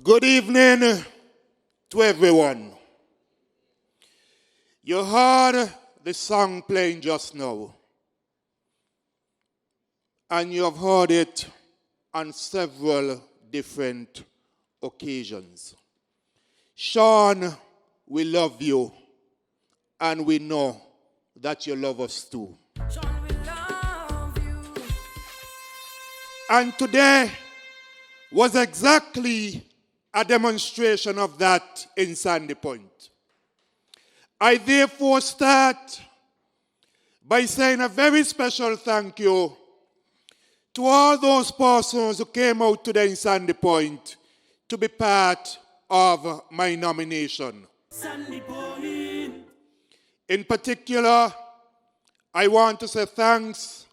Good evening to everyone. You heard the song playing just now, and you have heard it on several different occasions. Shawn, we love you, and we know that you love us too. Shawn, we love you. And today was exactly a demonstration of that in Sandy Point. I therefore start by saying a very special thank you to all those persons who came out today in Sandy Point to be part of my nomination. Sandy Point. In particular, I want to say thanks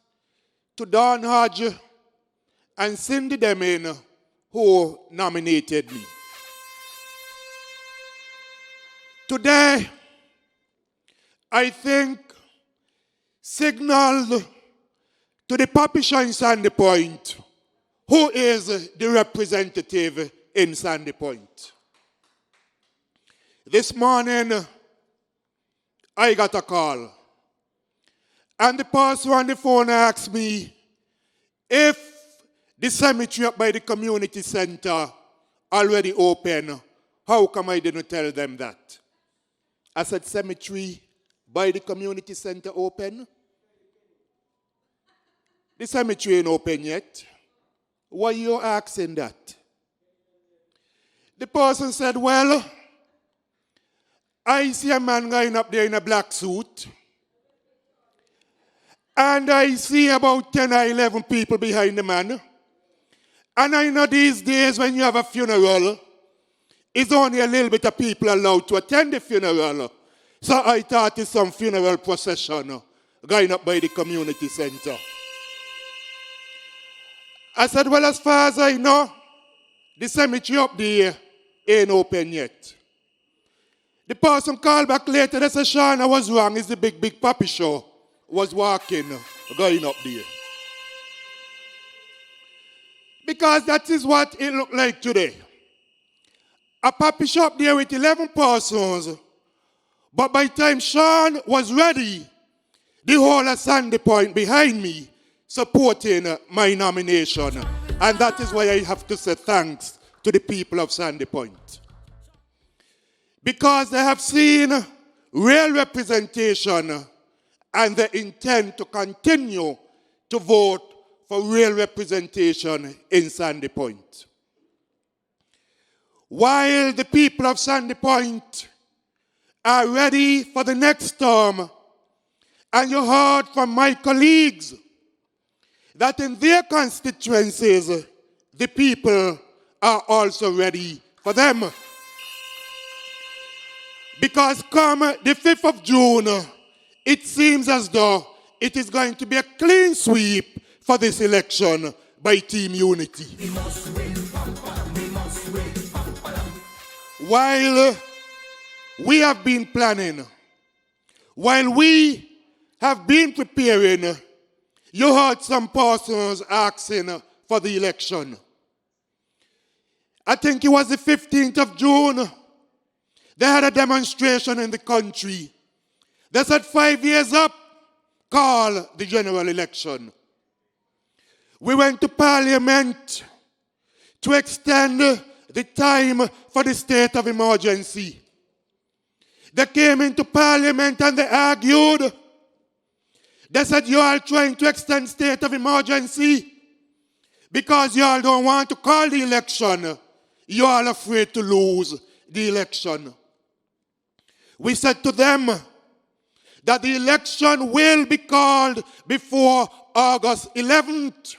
to Don Hodge and Cindy Deming, who nominated me. Today, I think, signaled to the publisher in Sandy Point, who is the representative in Sandy Point. This morning, I got a call, and the person on the phone asked me if the cemetery up by the community center already open. How come I didn't tell them that? I said, cemetery by the community center open? The cemetery ain't open yet. Why you asking that? The person said, well, I see a man going up there in a black suit, and I see about 10 or 11 people behind the man. And I know these days when you have a funeral, it's only a little bit of people allowed to attend the funeral. So I thought it's some funeral procession going up by the community center. I said, well, as far as I know, the cemetery up there ain't open yet. The person called back later, they said, Shawn, I was wrong. It's the big puppy show was walking, going up there. Because that is what it looked like today. A puppy shop there with 11 persons. But by the time Shawn was ready, the whole of Sandy Point behind me supporting my nomination. And that is why I have to say thanks to the people of Sandy Point. Because they have seen real representation and they intend to continue to vote for real representation in Sandy Point. While the people of Sandy Point are ready for the next term, and you heard from my colleagues that in their constituencies, the people are also ready for them. Because come the 5th of June, it seems as though it is going to be a clean sweep for this election by Team Unity. While we have been planning, while we have been preparing, you heard some persons asking for the election. I think it was the 15th of June, they had a demonstration in the country. They said 5 years up, call the general election. We went to Parliament to extend the time for the state of emergency. They came into Parliament and they argued. They said, you all trying to extend state of emergency because you all don't want to call the election. You all afraid to lose the election. We said to them that the election will be called before August 11th.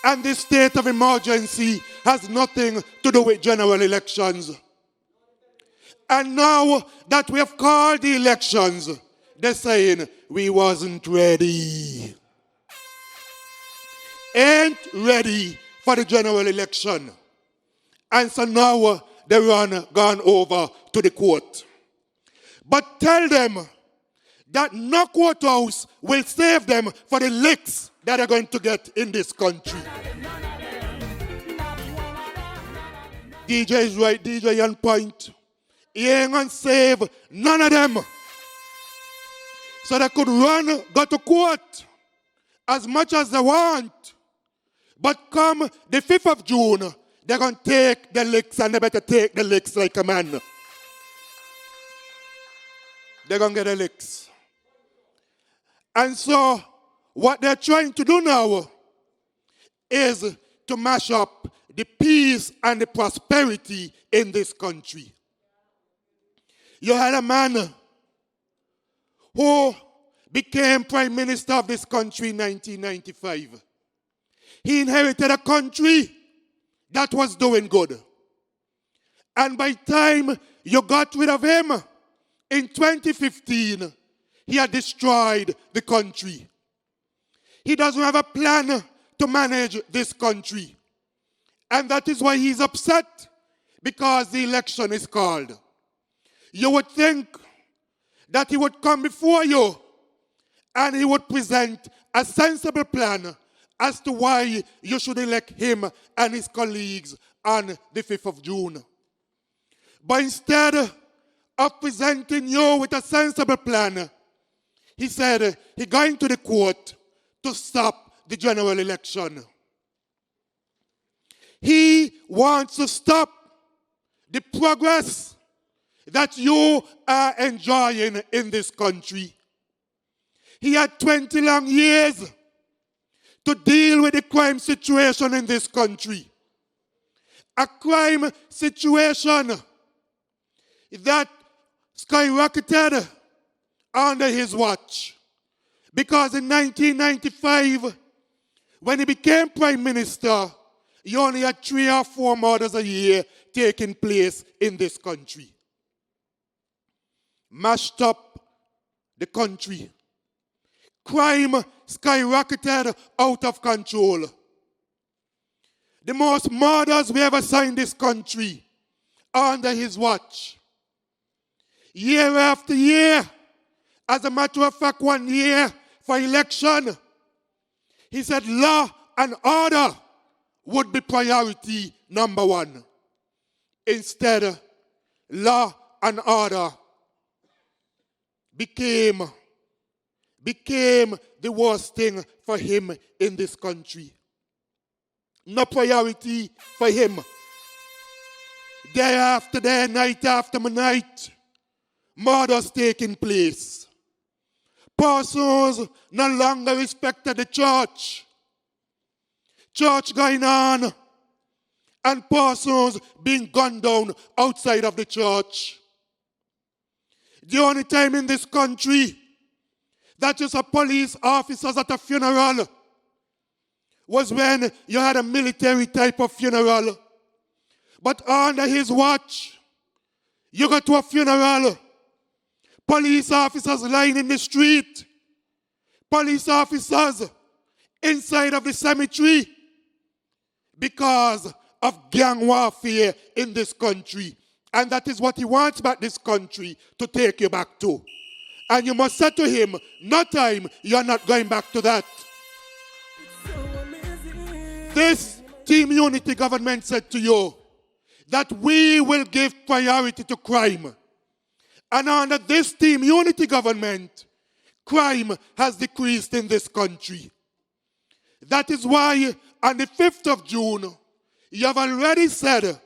And the state of emergency has nothing to do with general elections. And now that we have called the elections, they're saying we wasn't ready. Ain't ready for the general election. And so now they gone over to the court. But tell them that no courthouse will save them for the licks that they're going to get in this country. DJ is right, DJ on point. He ain't gonna save none of them. So they could run, go to court as much as they want. But come the 5th of June, they're gonna take the licks, and they better take the licks like a man. They're gonna get the licks. And so what they're trying to do now is to mash up the peace and the prosperity in this country. You had a man who became Prime Minister of this country in 1995. He inherited a country that was doing good. And by the time you got rid of him, in 2015, he had destroyed the country. He doesn't have a plan to manage this country. And that is why he's upset, because the election is called. You would think that he would come before you and he would present a sensible plan as to why you should elect him and his colleagues on the 5th of June. But instead of presenting you with a sensible plan, he said he's going to the court to stop the general election. He wants to stop the progress that you are enjoying in this country. He had 20 long years to deal with the crime situation in this country. A crime situation that skyrocketed under his watch. Because in 1995, when he became Prime Minister, he only had 3 or 4 murders a year taking place in this country. Mashed up the country. Crime skyrocketed out of control. The most murders we ever saw in this country are under his watch. Year after year, as a matter of fact, 1 year for election, he said law and order would be priority number 1. Instead, law and order became the worst thing for him in this country. No priority for him. Day after day, night after night, murders taking place. Persons no longer respected the church. Church going on, and persons being gunned down outside of the church. The only time in this country that you saw police officers at a funeral was when you had a military type of funeral. But under his watch, you go to a funeral, police officers lying in the street, police officers inside of the cemetery, because of gang warfare in this country. And that is what he wants back this country to take you back to. And you must say to him, no time, you're not going back to that. This Team Unity government said to you that we will give priority to crime. And under this Team Unity government, crime has decreased in this country. That is why on the 5th of June, you have already said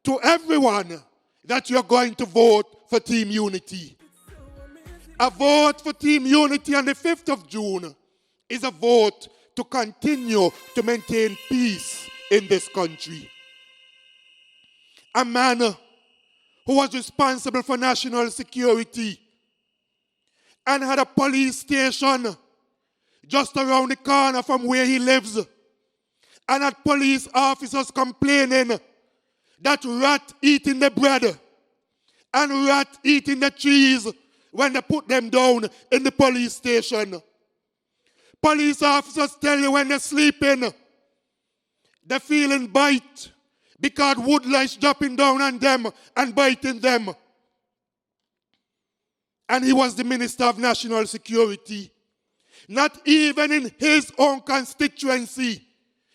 to everyone that you're going to vote for Team Unity. A vote for Team Unity on the 5th of June is a vote to continue to maintain peace in this country. A man who was responsible for national security and had a police station just around the corner from where he lives, and had police officers complaining that rat eating the bread and rat eating the cheese when they put them down in the police station. Police officers tell you when they're sleeping, they're feeling bite because wood lice dropping down on them and biting them. And he was the Minister of National Security. Not even in his own constituency,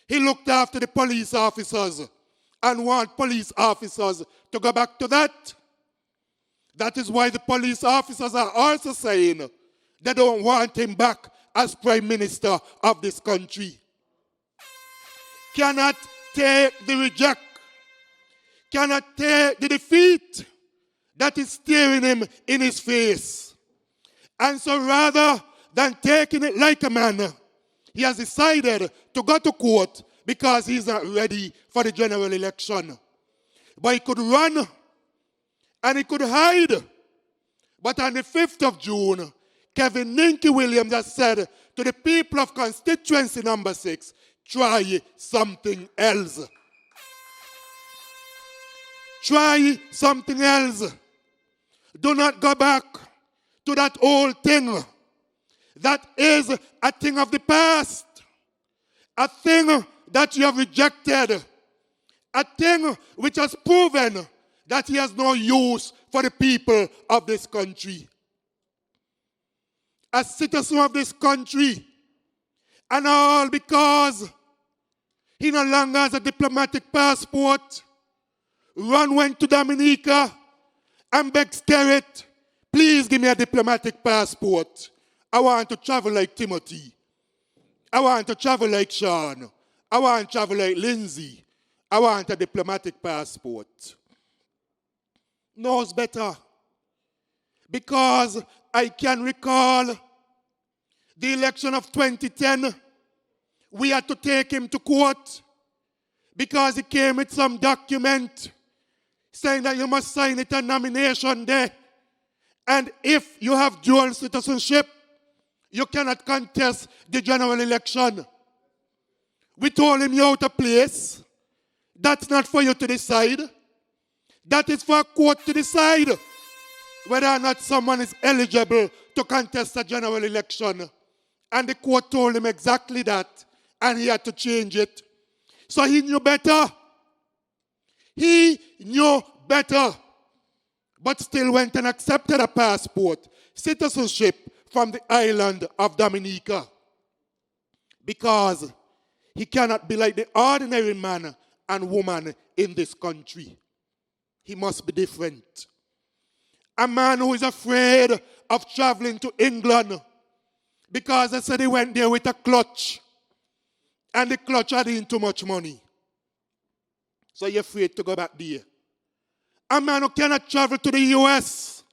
he looked after the police officers. and want police officers to go back to that. That is why the police officers are also saying they don't want him back as Prime Minister of this country. Cannot take the reject, cannot take the defeat that is staring him in his face. And so rather than taking it like a man, he has decided to go to court because he's not ready for the general election. But he could run and he could hide. But on the 5th of June, Kevin Ninky Williams has said to the people of constituency number 6, try something else. Try something else. Do not go back to that old thing. That is a thing of the past. A thing that you have rejected. A thing which has proven that he has no use for the people of this country. A citizen of this country, and all because he no longer has a diplomatic passport. Ron went to Dominica and begged Skerrit, please give me a diplomatic passport. I want to travel like Timothy. I want to travel like Shawn. I want to travel like Lindsay. I want a diplomatic passport. Knows better. Because I can recall the election of 2010. We had to take him to court because he came with some document saying that you must sign it on nomination day. And if you have dual citizenship, you cannot contest the general election. We told him you're out of place. That's not for you to decide. That is for a court to decide whether or not someone is eligible to contest a general election. And the court told him exactly that, and he had to change it. So he knew better. He knew better, but still went and accepted a passport, citizenship from the island of Dominica. Because he cannot be like the ordinary man and woman in this country. He must be different. A man who is afraid of traveling to England because they said he went there with a clutch and the clutch had in too much money. So you're afraid to go back there. A man who cannot travel to the US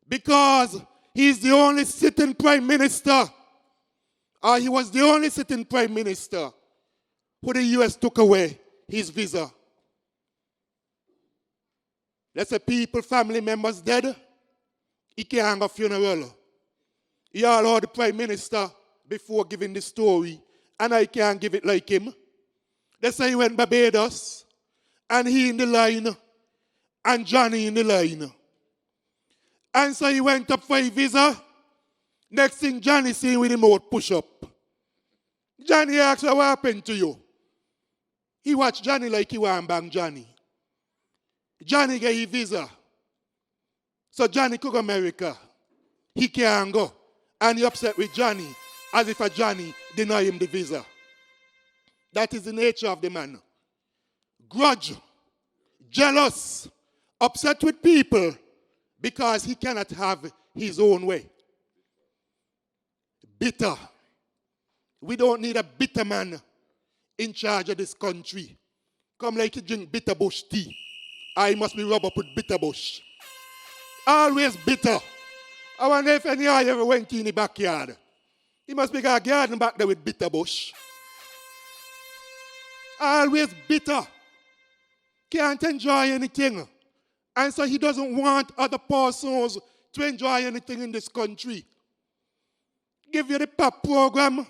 because he's the only sitting prime minister, or he was the only sitting prime minister who the US took away his visa. Let's say people, family members dead, he can't have a funeral. He all heard the prime minister before giving the story, and I can't give it like him. They say he went Barbados, and he in the line, and Johnny in the line. And so he went up for a visa. Next thing Johnny seen with him out push up. Johnny asked, what happened to you? He watched Johnny like he want bang Johnny. Johnny get his visa. So Johnny could go America. He can't go. And he upset with Johnny as if a Johnny deny him the visa. That is the nature of the man. Grudge, jealous, upset with people because he cannot have his own way. Bitter. We don't need a bitter man in charge of this country. Come like you drink bitter bush tea. I must be rubbed up with bitter bush. Always bitter. I wonder if any of you ever went in the backyard. He must be got a garden back there with bitter bush. Always bitter. Can't enjoy anything. And so he doesn't want other persons to enjoy anything in this country. Give you the PAP program.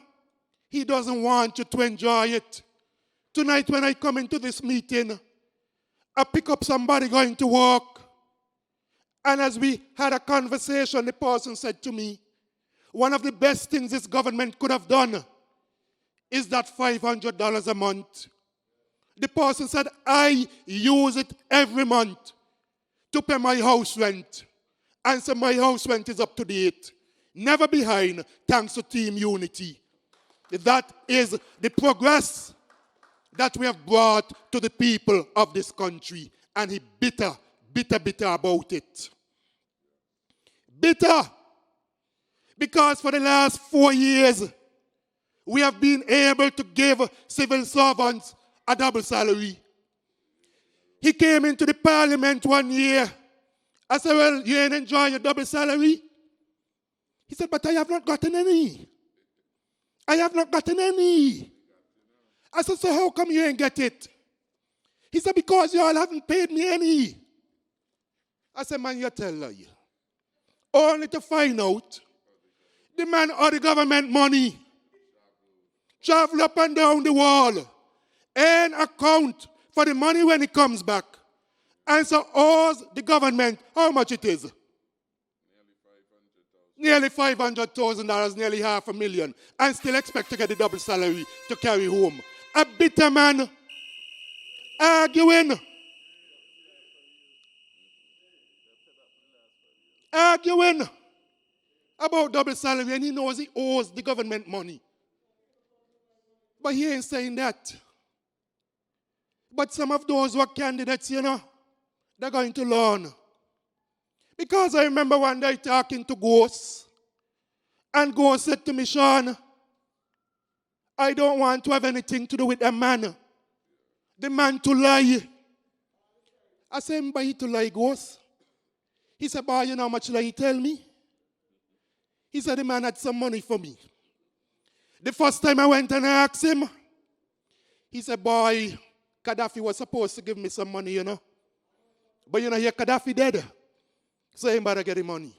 He doesn't want you to enjoy it. Tonight when I come into this meeting, I pick up somebody going to work. And as we had a conversation, the person said to me, one of the best things this government could have done is that $500 a month. The person said, I use it every month to pay my house rent. And so my house rent is up to date. Never behind, thanks to Team Unity. That is the progress that we have brought to the people of this country. And he bitter about it. Bitter. Because for the last 4 years, we have been able to give civil servants a double salary. He came into the parliament one year. I said, well, you ain't enjoying your double salary? He said, but I have not gotten any. I have not gotten any. I said, so how come you ain't get it? He said, because you all haven't paid me any. I said, man, you tell her. Only to find out the man or the government money travel up and down the wall and account for the money when it comes back. And so owes the government how much it is? Nearly $500,000, nearly $500,000, and still expect to get the double salary to carry home. A bitter man arguing about double salary, and he knows he owes the government money. But he ain't saying that. But some of those who are candidates, they're going to learn. Because I remember one day talking to Ghost, and Ghost said to me, Shawn, I don't want to have anything to do with a man. The man to lie. I said, but he to lie, Ghost. He said, boy, you know how much lie he tell me? He said, the man had some money for me. The first time I went and I asked him, he said, boy, Gaddafi was supposed to give me some money, But here Gaddafi dead. So he better get the money.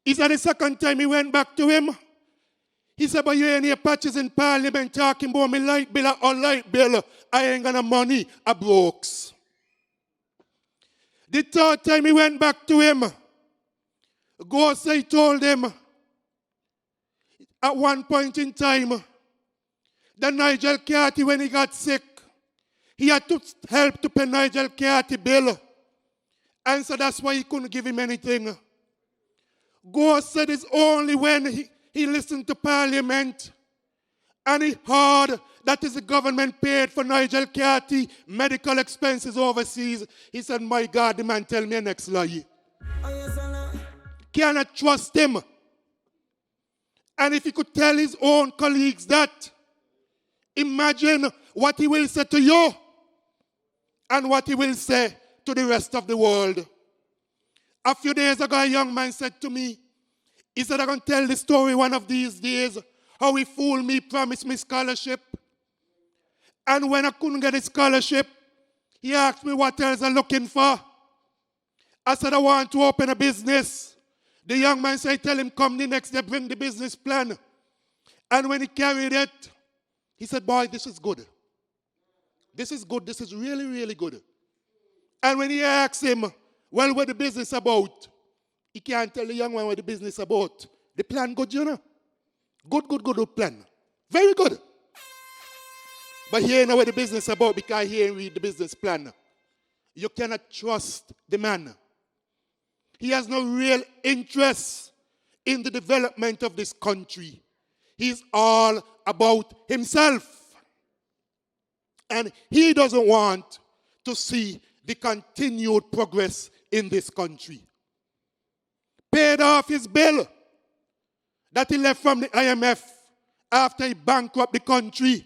He said the second time he went back to him, he said, but you ain't here patches in parliament talking about me light bill or light bill. I ain't got no money, I brokes. The third time he went back to him, Ghost told him, at one point in time, that Nigel Carty, when he got sick, he had to help to pay Nigel Carty bill. And so that's why he couldn't give him anything. Ghost said it's only when he listened to Parliament and he heard that is the government paid for Nigel Carty medical expenses overseas. He said, my God, the man tell me a next lie. Cannot trust him. And if he could tell his own colleagues that, imagine what he will say to you and what he will say to the rest of the world. A few days ago, a young man said to me, he said, I'm going to tell the story one of these days, how he fooled me, promised me scholarship. And when I couldn't get a scholarship, he asked me what else I'm looking for. I said, I want to open a business. The young man said, tell him, come the next day, bring the business plan. And when he carried it, he said, boy, this is good. This is good. This is really, really good. And when he asked him, well, what the business about? He can't tell the young man what the business about. The plan good, Good plan. Very good. But he ain't know what the business about because he ain't read the business plan. You cannot trust the man. He has no real interest in the development of this country. He's all about himself. And he doesn't want to see the continued progress in this country. Paid off his bill that he left from the IMF after he bankrupted the country.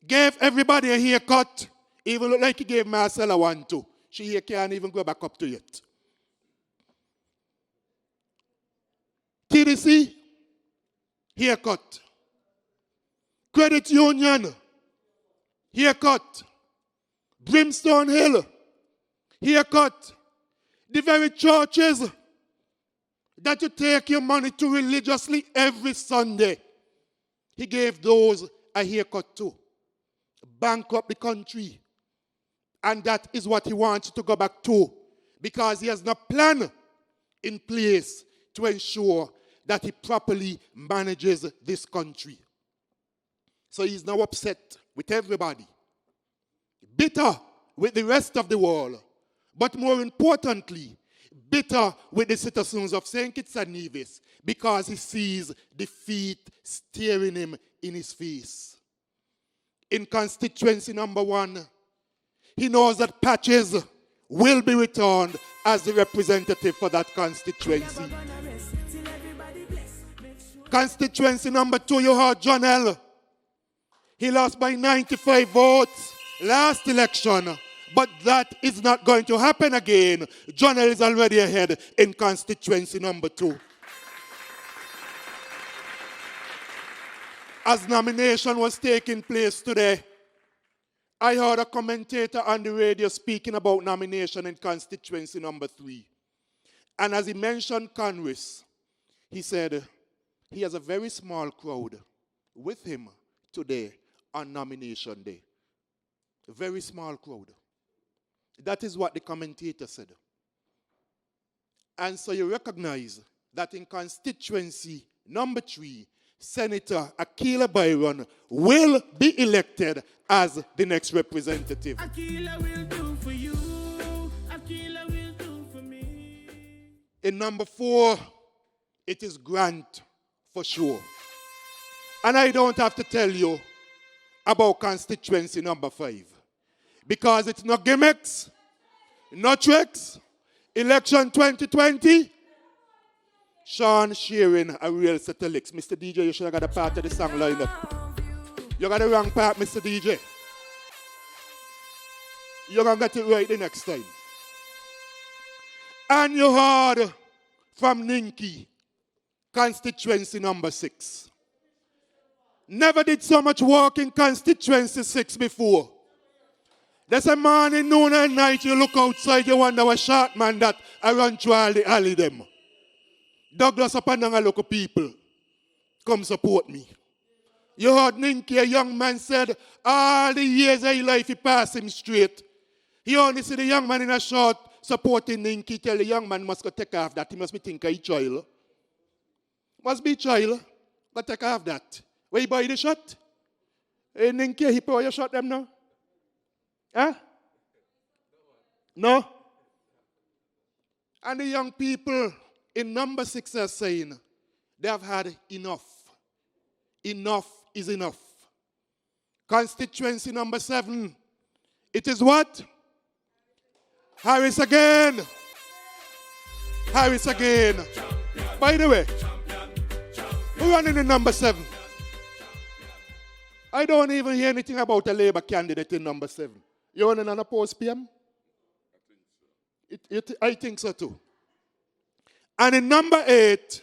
Gave everybody a haircut. Even looked like he gave Marcella one too. She can't even go back up to it. TDC, haircut. Credit Union, haircut. Brimstone Hill, haircut. The very churches that you take your money to religiously every Sunday, he gave those a haircut too. Bankrupt the country. And that is what he wants to go back to, because he has no plan in place to ensure that he properly manages this country. So he's now upset with everybody, bitter with the rest of the world, but more importantly, bitter with the citizens of St. Kitts and Nevis, because he sees defeat staring him in his face. in constituency number 1, he knows that Patches will be returned as the representative for that constituency. Constituency number 2, you heard John L. He lost by 95 votes last election, but that is not going to happen again. John L. is already ahead in constituency number 2. As nomination was taking place today, I heard a commentator on the radio speaking about nomination in constituency number 3. And as he mentioned Congress, he said he has a very small crowd with him today on nomination day. A very small crowd. That is what the commentator said. And so you recognize that in constituency number 3, Senator Akila Byron will be elected as the next representative. Akila will do for you. Akila will do for me. In number 4, it is Grant for sure. And I don't have to tell you about constituency number 5. Because it's no gimmicks, no tricks. Election 2020, Shawn sharing a real set of licks. Mr. DJ, you should have got a part of the song lined up. You got the wrong part, Mr. DJ. You're going to get it right the next time. And you heard from Ninki, constituency number 6. Never did so much work in constituency 6 before. There's a morning, noon, and night, you look outside, you wonder what short man that I run through all the alley them. Douglas upon a local people, come support me. You heard Ninky, a young man said, all the years of his life he passed him straight. He only see the young man in a short supporting Ninky, tell the young man must go take off that. He must be thinking a child. Must be child, but take off that. Where you buy the shot? Hey, Ninky, he pay your shot them now? Huh? No? And the young people in number 6 are saying they have had enough. Enough is enough. Constituency number 7. It is what? Harris again. Harris again. By the way, who running in number 7? I don't even hear anything about a Labour candidate in number 7. You running on a post PM? I think so too. And in number 8,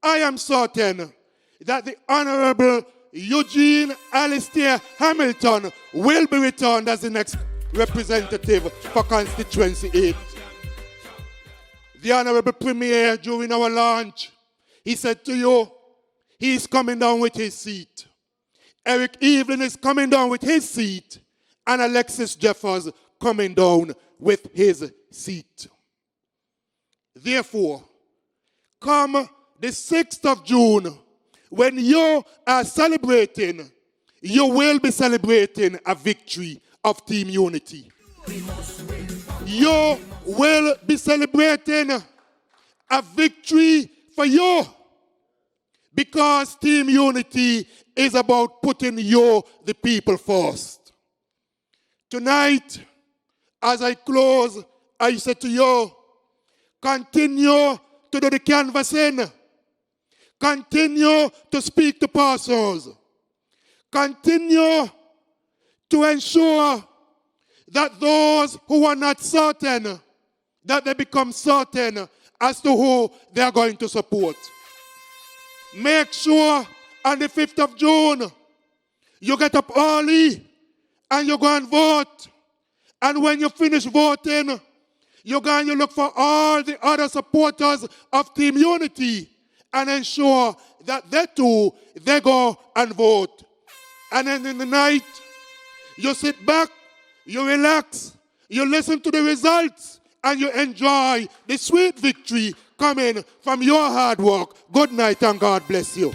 I am certain that the Honorable Eugene Alistair Hamilton will be returned as the next representative for constituency 8. The Honorable Premier, during our launch, he said to you, he is coming down with his seat. Eric Evelyn is coming down with his seat, and Alexis Jeffers coming down with his seat. Therefore, come the 6th of June, when you are celebrating, you will be celebrating a victory of Team Unity. You will be celebrating a victory for you, because Team Unity is about putting you, the people, first. Tonight, as I close, I say to you, continue to do the canvassing. Continue to speak to pastors. Continue to ensure that those who are not certain, that they become certain as to who they are going to support. Make sure on the 5th of June, you get up early and you go and vote. And when you finish voting, you go and you look for all the other supporters of Team Unity and ensure that they too, they go and vote. And then in the night, you sit back, you relax, you listen to the results, and you enjoy the sweet victory coming from your hard work. Good night and God bless you.